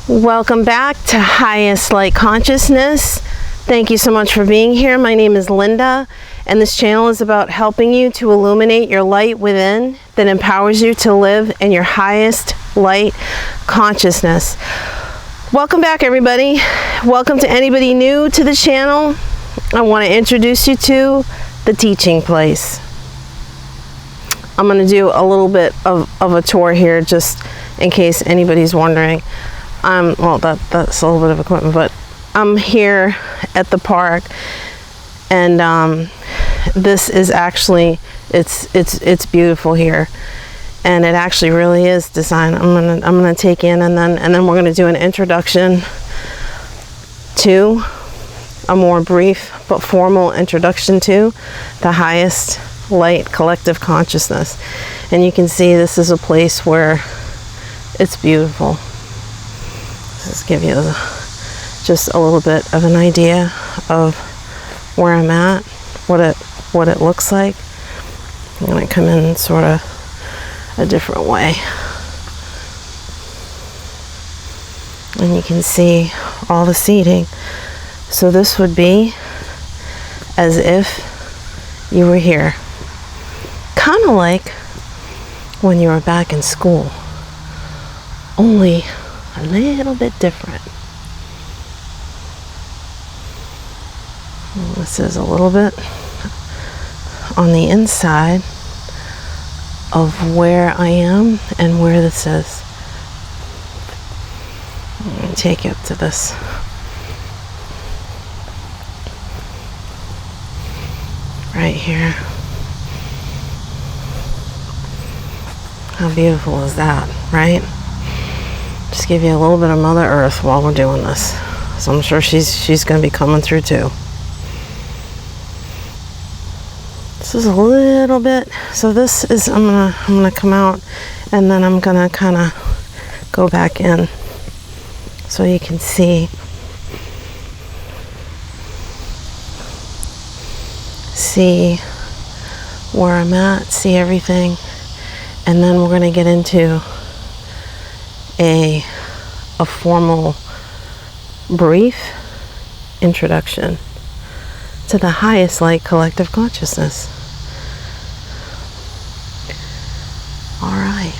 Welcome back to Highest Light Consciousness. Thank you so much for being here. My name is Linda, and this channel is about helping you to illuminate your light within that empowers you to live in your highest light consciousness. Welcome back, everybody. Welcome to anybody new to the channel. I want to introduce you to the teaching place. I'm going to do a little bit of a tour here just in case anybody's wondering. Well, that's a little bit of equipment, but I'm here at the park, and this is actually it's beautiful here, and it actually really is designed. I'm gonna take in, and then we're gonna do an introduction to a more brief but formal introduction to the highest light collective consciousness. And you can see this is a place where it's beautiful. Just give you just a little bit of an idea of where I'm at, what it looks like. I'm going to come in sort of a different way. And you can see all the seating. So this would be as if you were here. Kind of like when you were back in school. Only a little bit different. And this is a little bit on the inside of where I am and where this is. I'm going to take you up to this. Right here. How beautiful is that, right? Just give you a little bit of Mother Earth while we're doing this. So I'm sure she's going to be coming through too. This is a little bit. So this is I'm gonna come out, and then I'm gonna kind of go back in so you can see where I'm at, see everything, and then we're gonna get into a formal brief introduction to the highest light collective consciousness. All right.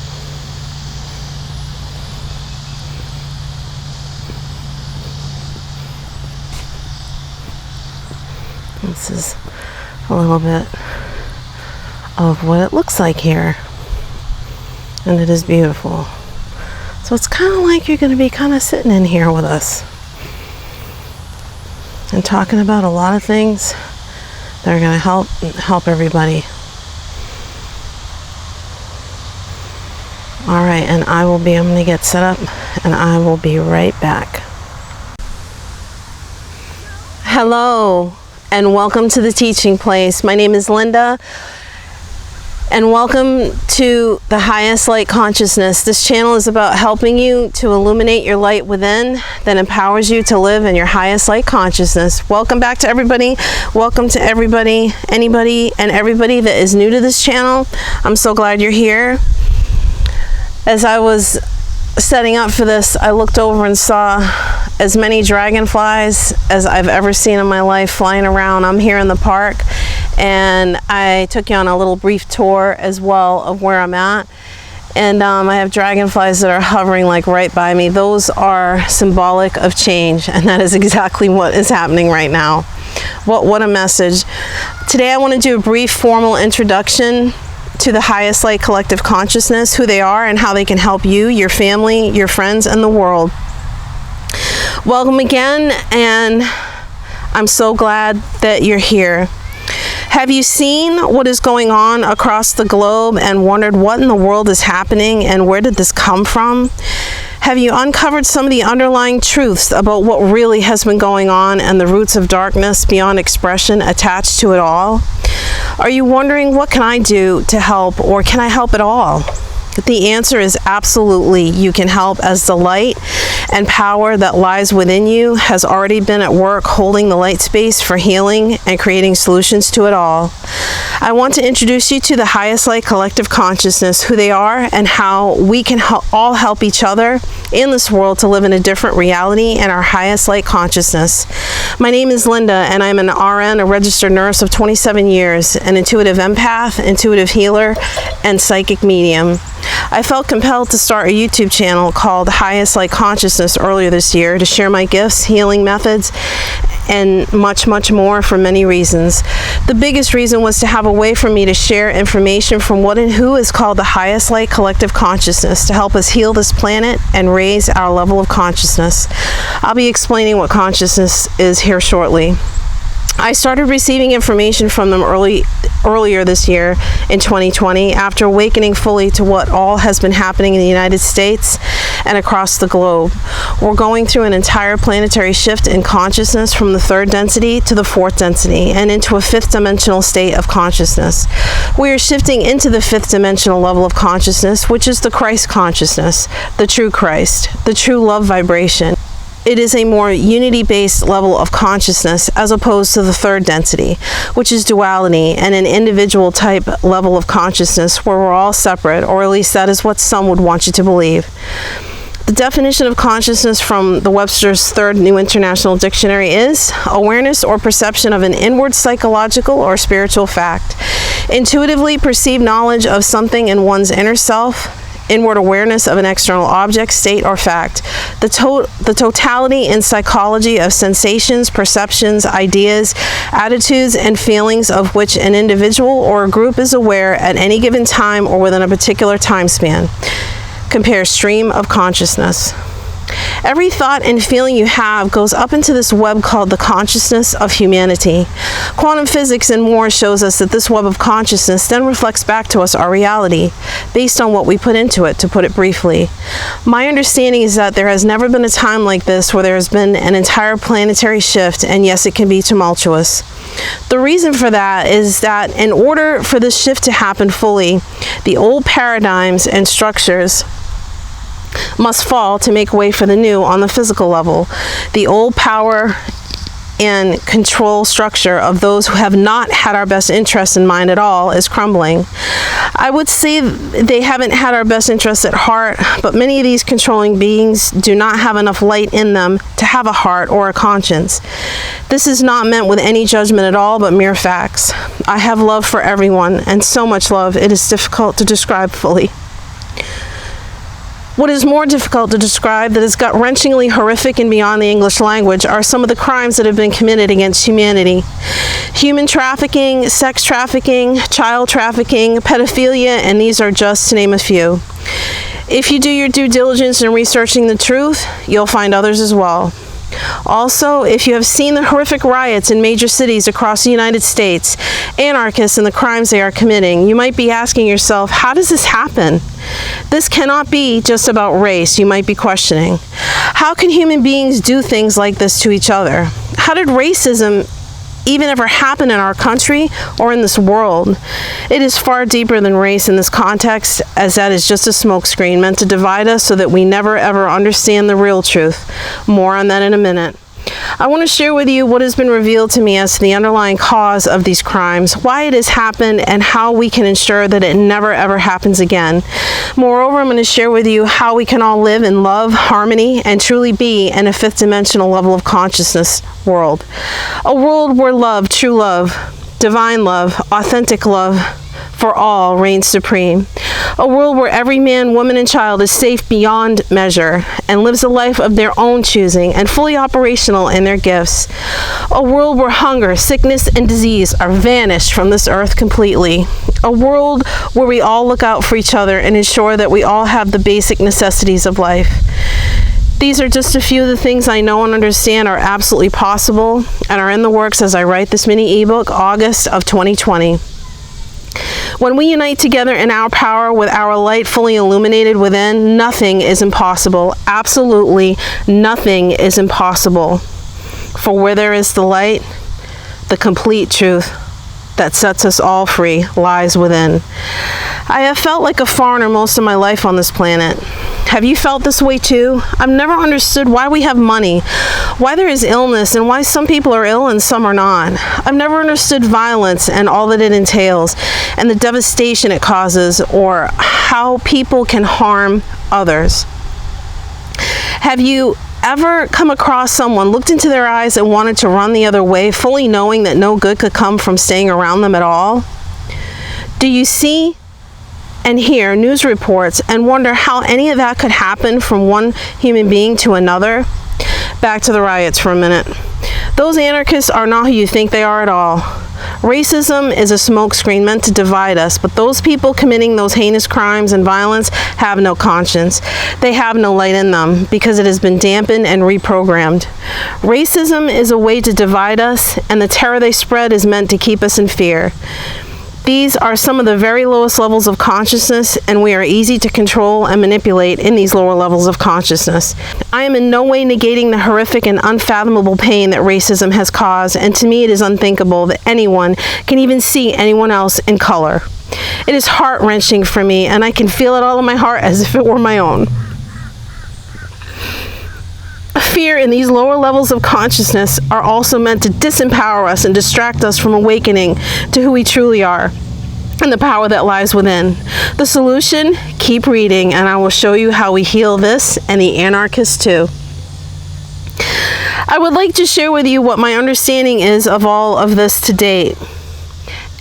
This is a little bit of what it looks like here, and it is beautiful. So it's kind of like you're going to be kind of sitting in here with us and talking about a lot of things that are going to help everybody. All right, and I'm going to get set up, and I will be right back. Hello, and welcome to the teaching place. My name is Linda. And welcome to the highest light consciousness. This channel is about helping you to illuminate your light within that empowers you to live in your highest light consciousness. Welcome back to everybody. Welcome to everybody, anybody and everybody that is new to this channel. I'm so glad you're here. As I was setting up for this, I looked over and saw as many dragonflies as I've ever seen in my life flying around. I'm here in the park, and I took you on a little brief tour as well of where I'm at. And I have dragonflies that are hovering like right by me. Those are symbolic of change, and that is exactly what is happening right now. What a message. Today I want to do a brief formal introduction to the highest light collective consciousness, who they are and how they can help you, your family, your friends, and the world. Welcome again, and I'm so glad that you're here. Have you seen what is going on across the globe and wondered what in the world is happening and where did this come from? Have you uncovered some of the underlying truths about what really has been going on and the roots of darkness beyond expression attached to it all? Are you wondering, what can I do to help, or can I help at all? The answer is absolutely you can help, as the light and power that lies within you has already been at work holding the light space for healing and creating solutions to it all. I want to introduce you to the highest light collective consciousness, who they are, and how we can all help each other in this world to live in a different reality and our highest light consciousness. My name is Linda, and I'm an RN, a registered nurse of 27 years, an intuitive empath, intuitive healer, and psychic medium. I felt compelled to start a YouTube channel called Highest Light Consciousness earlier this year to share my gifts, healing methods, and much, much more for many reasons. The biggest reason was to have a way for me to share information from what and who is called the highest light collective consciousness to help us heal this planet and raise our level of consciousness. I'll be explaining what consciousness is here shortly. I started receiving information from them earlier this year in 2020 after awakening fully to what all has been happening in the United States and across the globe. We're going through an entire planetary shift in consciousness from the third density to the fourth density and into a fifth dimensional state of consciousness. We are shifting into the fifth dimensional level of consciousness, which is the Christ consciousness, the true Christ, the true love vibration. It is a more unity-based level of consciousness as opposed to the third density, which is duality and an individual type level of consciousness where we're all separate, or at least that is what some would want you to believe. The definition of consciousness from the Webster's Third New International Dictionary is awareness or perception of an inward psychological or spiritual fact, intuitively perceived knowledge of something in one's inner self, inward awareness of an external object, state, or fact. The totality in psychology of sensations, perceptions, ideas, attitudes, and feelings of which an individual or a group is aware at any given time or within a particular time span. Compare stream of consciousness. Every thought and feeling you have goes up into this web called the consciousness of humanity. Quantum physics and more shows us that this web of consciousness then reflects back to us our reality, based on what we put into it, to put it briefly. My understanding is that there has never been a time like this where there has been an entire planetary shift, and yes, it can be tumultuous. The reason for that is that in order for this shift to happen fully, the old paradigms and structures must fall to make way for the new on the physical level. The old power and control structure of those who have not had our best interests in mind at all is crumbling. I would say they haven't had our best interests at heart, but many of these controlling beings do not have enough light in them to have a heart or a conscience. This is not meant with any judgment at all, but mere facts. I have love for everyone, and so much love it is difficult to describe fully. What is more difficult to describe, that is gut-wrenchingly horrific and beyond the English language, are some of the crimes that have been committed against humanity. Human trafficking, sex trafficking, child trafficking, pedophilia, and these are just to name a few. If you do your due diligence in researching the truth, you'll find others as well. Also, if you have seen the horrific riots in major cities across the United States, anarchists and the crimes they are committing, you might be asking yourself, how does this happen? This cannot be just about race, you might be questioning. How can human beings do things like this to each other? How did racism even ever happen in our country or in this world? It is far deeper than race in this context, as that is just a smokescreen meant to divide us so that we never ever understand the real truth. More on that in a minute. I want to share with you what has been revealed to me as to the underlying cause of these crimes, why it has happened, and how we can ensure that it never ever happens again. Moreover, I'm going to share with you how we can all live in love, harmony, and truly be in a fifth dimensional level of consciousness world. A world where love, true love, divine love, authentic love for all reigns supreme. A world where every man, woman, and child is safe beyond measure and lives a life of their own choosing and fully operational in their gifts. A world where hunger, sickness, and disease are vanished from this earth completely. A world where we all look out for each other and ensure that we all have the basic necessities of life. These are just a few of the things I know and understand are absolutely possible and are in the works as I write this mini ebook, August of 2020. When we unite together in our power with our light fully illuminated within, nothing is impossible. Absolutely nothing is impossible. For where there is the light, the complete truth that sets us all free lies within. I have felt like a foreigner most of my life on this planet. Have you felt this way too? I've never understood why we have money, why there is illness, and why some people are ill and some are not. I've never understood violence and all that it entails, and the devastation it causes, or how people can harm others. Have you ever come across someone, looked into their eyes and wanted to run the other way, fully knowing that no good could come from staying around them at all? Do you see and hear news reports and wonder how any of that could happen from one human being to another? Back to the riots for a minute. Those anarchists are not who you think they are at all. Racism is a smokescreen meant to divide us, but those people committing those heinous crimes and violence have no conscience. They have no light in them because it has been dampened and reprogrammed. Racism is a way to divide us, and the terror they spread is meant to keep us in fear. These are some of the very lowest levels of consciousness, and we are easy to control and manipulate in these lower levels of consciousness. I am in no way negating the horrific and unfathomable pain that racism has caused, and to me it is unthinkable that anyone can even see anyone else in color. It is heart-wrenching for me, and I can feel it all in my heart as if it were my own. Fear in these lower levels of consciousness are also meant to disempower us and distract us from awakening to who we truly are and the power that lies within. The solution? Keep reading, and I will show you how we heal this and the anarchists too. I would like to share with you what my understanding is of all of this to date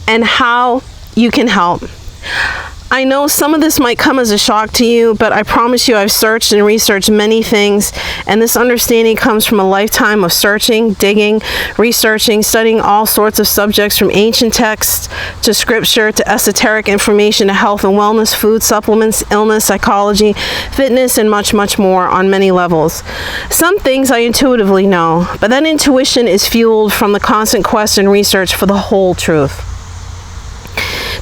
and how you can help. I know some of this might come as a shock to you, but I promise you I've searched and researched many things, and this understanding comes from a lifetime of searching, digging, researching, studying all sorts of subjects from ancient texts to scripture to esoteric information to health and wellness, food, supplements, illness, psychology, fitness, and much, much more on many levels. Some things I intuitively know, but that intuition is fueled from the constant quest and research for the whole truth.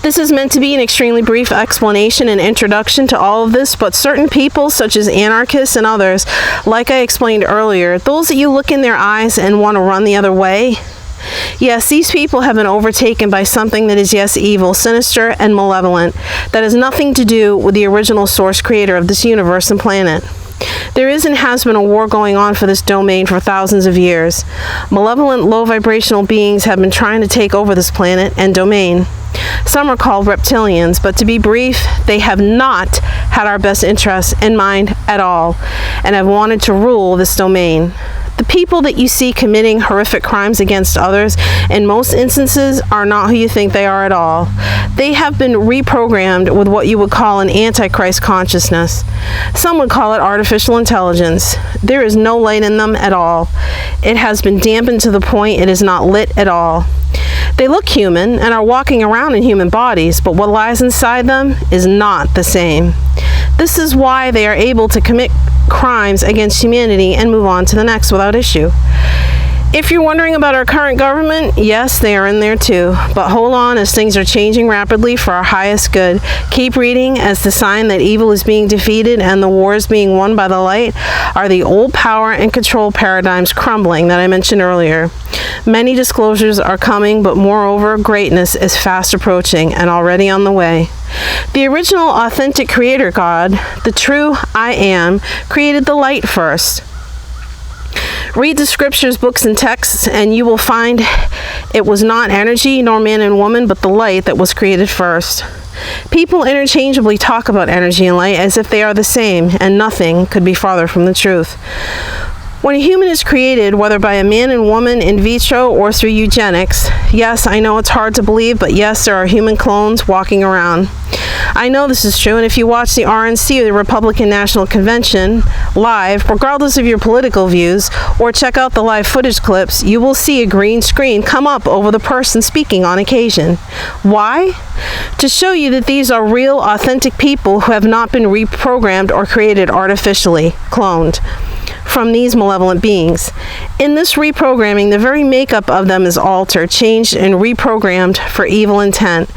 This is meant to be an extremely brief explanation and introduction to all of this, but certain people, such as anarchists and others, like I explained earlier, those that you look in their eyes and want to run the other way, yes, these people have been overtaken by something that is, yes, evil, sinister, and malevolent, that has nothing to do with the original source creator of this universe and planet. There is and has been a war going on for this domain for thousands of years. Malevolent, low vibrational beings have been trying to take over this planet and domain. Some are called reptilians, but to be brief, they have not had our best interests in mind at all, and have wanted to rule this domain. The people that you see committing horrific crimes against others, in most instances, are not who you think they are at all. They have been reprogrammed with what you would call an antichrist consciousness. Some would call it artificial intelligence. There is no light in them at all. It has been dampened to the point it is not lit at all. They look human and are walking around in human bodies, but what lies inside them is not the same. This is why they are able to commit crimes against humanity and move on to the next without issue. If you're wondering about our current government, yes, they are in there too. But hold on, as things are changing rapidly for our highest good. Keep reading, as the sign that evil is being defeated and the war is being won by the light are the old power and control paradigms crumbling that I mentioned earlier. Many disclosures are coming, but moreover, greatness is fast approaching and already on the way. The original authentic creator God, the true I Am, created the light first. Read the scriptures, books, and texts, and you will find it was not energy, nor man and woman, but the light that was created first. People interchangeably talk about energy and light as if they are the same, and nothing could be farther from the truth. When a human is created, whether by a man and woman in vitro or through eugenics, yes, I know it's hard to believe, but yes, there are human clones walking around. I know this is true, and if you watch the RNC or the Republican National Convention live, regardless of your political views, or check out the live footage clips, you will see a green screen come up over the person speaking on occasion. Why? To show you that these are real, authentic people who have not been reprogrammed or created artificially, cloned. from these malevolent beings. In this reprogramming, the very makeup of them is altered, changed, and reprogrammed for evil intent.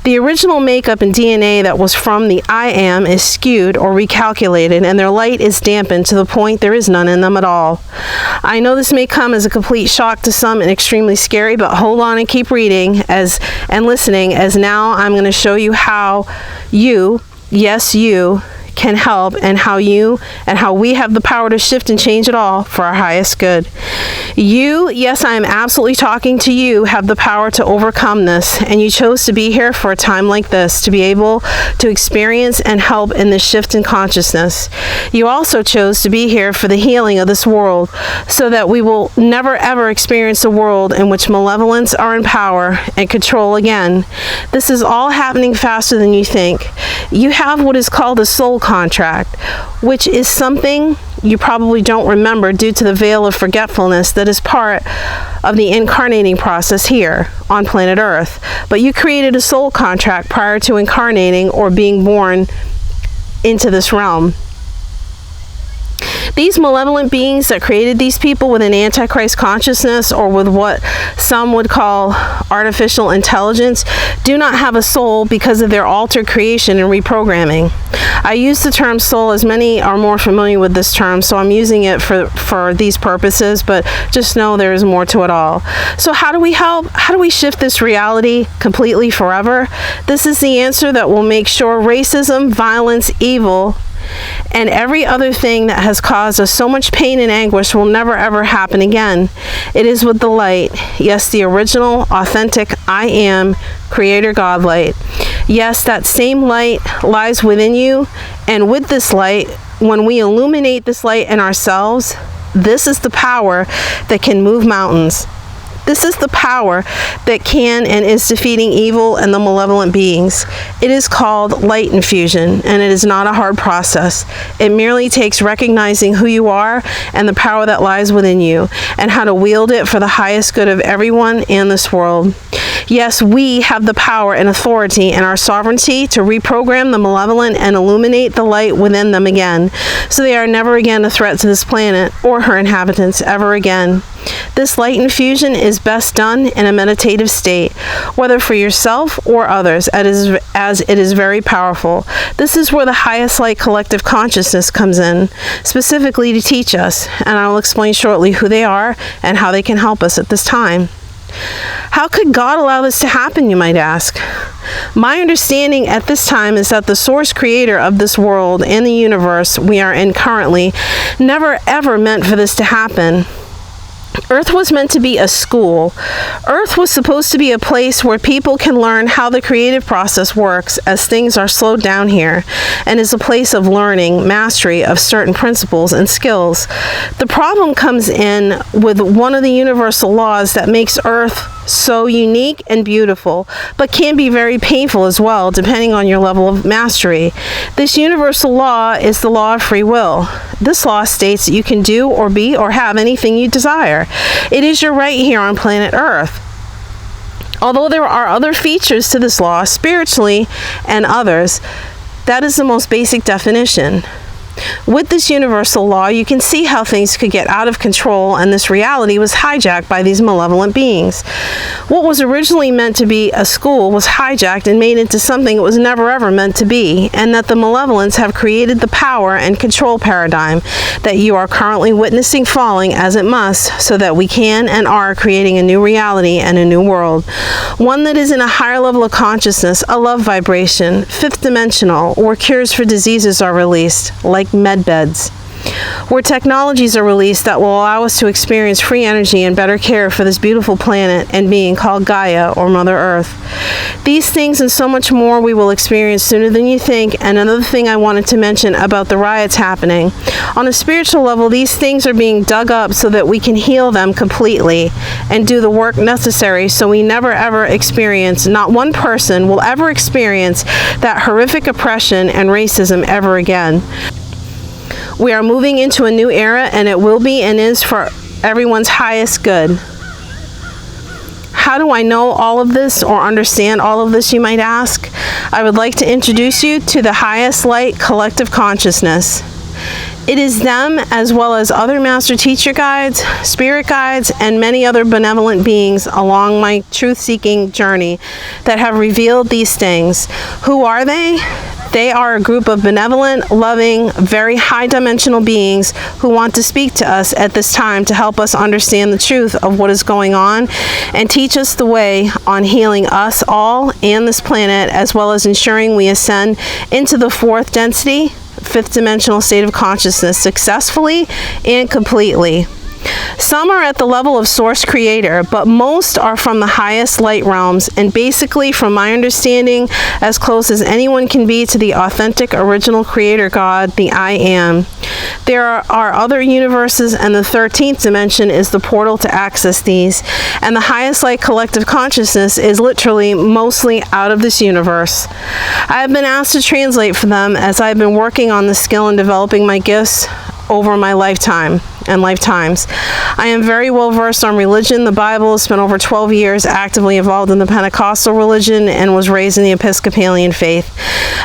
The original makeup and DNA that was from the I Am is skewed or recalculated, and their light is dampened to the point there is none in them at all. I know this may come as a complete shock to some and extremely scary, but hold on and keep reading and listening, as now I'm going to show you how you, yes, you, can help, and how we have the power to shift and change it all for our highest good. You, yes, I am absolutely talking to you, have the power to overcome this, and you chose to be here for a time like this, to be able to experience and help in this shift in consciousness. You also chose to be here for the healing of this world, so that we will never ever experience a world in which malevolence are in power and control again. This is all happening faster than you think. You have what is called a soul contract, which is something you probably don't remember due to the veil of forgetfulness that is part of the incarnating process here on planet Earth. But you created a soul contract prior to incarnating or being born into this realm. These malevolent beings that created these people with an antichrist consciousness, or with what some would call artificial intelligence, do not have a soul because of their altered creation and reprogramming. I use the term soul, as many are more familiar with this term, so I'm using it for these purposes, but just know there is more to it all. So how do we help? How do we shift this reality completely forever? This is the answer that will make sure racism, violence, evil, and every other thing that has caused us so much pain and anguish will never ever happen again. It is with the light. Yes, the original, authentic I Am, Creator God light. Yes, that same light lies within you, and with this light, when we illuminate this light in ourselves, this is the power that can move mountains. This is the power that can and is defeating evil and the malevolent beings. It is called light infusion, and it is not a hard process. It merely takes recognizing who you are and the power that lies within you, and how to wield it for the highest good of everyone and this world. Yes, we have the power and authority and our sovereignty to reprogram the malevolent and illuminate the light within them again, so they are never again a threat to this planet or her inhabitants ever again. This light infusion is best done in a meditative state, whether for yourself or others, as it is very powerful. This is where the highest light collective consciousness comes in, specifically to teach us, and I will explain shortly who they are and how they can help us at this time. How could God allow this to happen, you might ask? My understanding at this time is that the source creator of this world and the universe we are in currently never ever meant for this to happen. Earth was meant to be a school. Earth was supposed to be a place where people can learn how the creative process works as things are slowed down here, and is a place of learning, mastery of certain principles and skills. The problem comes in with one of the universal laws that makes Earth so unique and beautiful, but can be very painful as well, depending on your level of mastery. This universal law is the law of free will. This law states that you can do or be or have anything you desire. It is your right here on planet Earth. Although there are other features to this law, spiritually and others, that is the most basic definition. With this universal law, you can see how things could get out of control, and this reality was hijacked by these malevolent beings. What was originally meant to be a school was hijacked and made into something it was never ever meant to be, and that the malevolents have created the power and control paradigm that you are currently witnessing falling as it must, so that we can and are creating a new reality and a new world. One that is in a higher level of consciousness, a love vibration, fifth dimensional, where cures for diseases are released, like med beds, where technologies are released that will allow us to experience free energy and better care for this beautiful planet and being called Gaia, or Mother Earth. These things and so much more we will experience sooner than you think. And another thing I wanted to mention about the riots happening. On a spiritual level, these things are being dug up so that we can heal them completely and do the work necessary, so we never ever experience, not one person will ever experience, that horrific oppression and racism ever again. We are moving into a new era, and it will be and is for everyone's highest good. How do I know all of this or understand all of this, you might ask? I would like to introduce you to the highest light collective consciousness. It is them, as well as other master teacher guides, spirit guides, and many other benevolent beings along my truth-seeking journey that have revealed these things. Who are they? They are a group of benevolent, loving, very high-dimensional beings who want to speak to us at this time to help us understand the truth of what is going on and teach us the way on healing us all and this planet, as well as ensuring we ascend into the fourth density, fifth dimensional state of consciousness successfully and completely. Some are at the level of Source Creator, but most are from the highest light realms, and basically, from my understanding, as close as anyone can be to the authentic original Creator God, the I Am. There are other universes, and the 13th dimension is the portal to access these, and the highest light collective consciousness is literally mostly out of this universe. I have been asked to translate for them as I have been working on the skill and developing my gifts over my lifetime and lifetimes. I am very well versed on religion, the Bible, spent over 12 years actively involved in the Pentecostal religion, and was raised in the Episcopalian faith.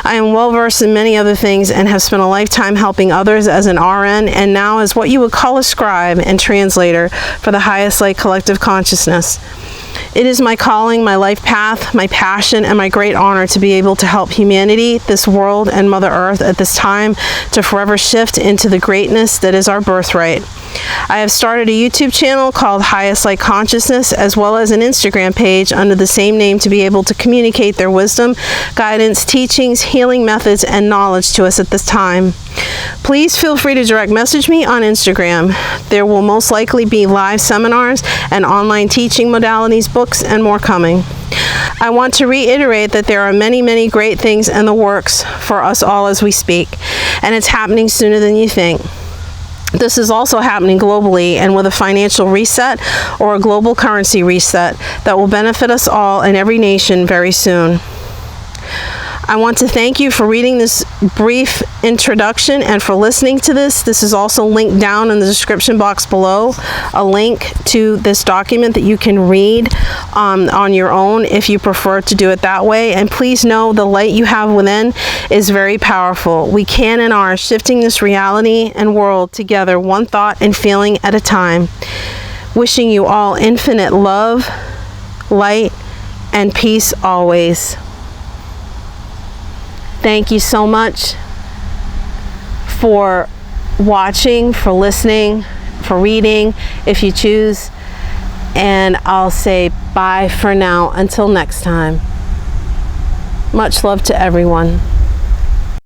I am well versed in many other things and have spent a lifetime helping others as an RN, and now as what you would call a scribe and translator for the highest light collective consciousness. It is my calling, my life path, my passion, and my great honor to be able to help humanity, this world, and Mother Earth at this time to forever shift into the greatness that is our birthright. I have started a YouTube channel called Highest Light Consciousness, as well as an Instagram page under the same name to be able to communicate their wisdom, guidance, teachings, healing methods, and knowledge to us at this time. Please feel free to direct message me on Instagram. There will most likely be live seminars and online teaching modalities, books, and more coming. I want to reiterate that there are many, many great things in the works for us all as we speak, and it's happening sooner than you think. This is also happening globally and with a financial reset or a global currency reset that will benefit us all in every nation very soon. I want to thank you for reading this brief introduction and for listening to this. This is also linked down in the description box below, a link to this document that you can read on your own if you prefer to do it that way. And please know the light you have within is very powerful. We can and are shifting this reality and world together, one thought and feeling at a time. Wishing you all infinite love, light, and peace always. Thank you so much for watching, for listening, for reading, if you choose. And I'll say bye for now until next time. Much love to everyone.